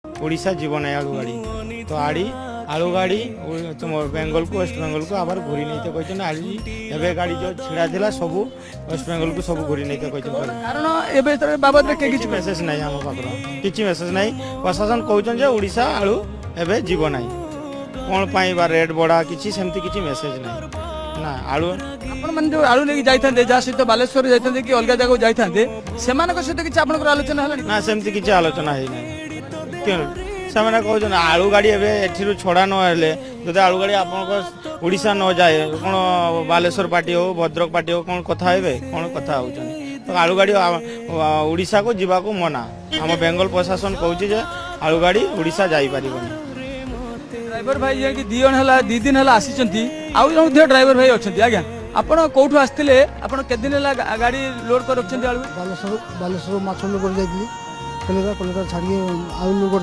ओडिशा जीवन है आलू गाड़ी तो आलू गाड़ी तुम बेंगल को वेस्ट बेंगल को आबार घूरी नहीं कहते आज एवं गाड़ी जो छिड़ा था सब वेस्ट बेंगल को सब घूरी नहीं कहते कारण ए बाबद में किसी मेसेज नहीं आम पाखर किसी मेसेज नहीं प्रशासन कहते ओडिशा आलू एवं जीव ना कौन पाई रेट बढ़ा किसी सेमती किसी मेसेज नहीं ना आलू आपण मन जो आलू लेके जाइथांते जा सहित बालेश्वर जाइथांते कि अलग जगह जाइथांते सेमानक सहित किछि आपनकर आलोचना हलानी ना सेमती किछि आलोचना है नहीं क्यों से कहते आलू गाड़ी एठी छड़ा न हेले जदि आलू गाड़ी आप ओडिशा न जाए कौन बालेश्वर पार्टी हो भद्रक पार्टी हो कौन कथा हेबे कौन कथा होचनी तो आलू गाड़ी ओडिशा को जीवा को मना आम बेंगल प्रशासन कहूँ आलू गाड़ी ओडिशा जाई परिबनी ड्राइवर भाई ये कि दी दिन है आसी आउ जो ड्राइवर भाई अच्छा आज्ञा आपण कौटू आसते आपण के दिन है गाड़ी लोड कर रखते आलू बालेश्वर माछ लोड कर कलिका छाड़ी आलू लोड कर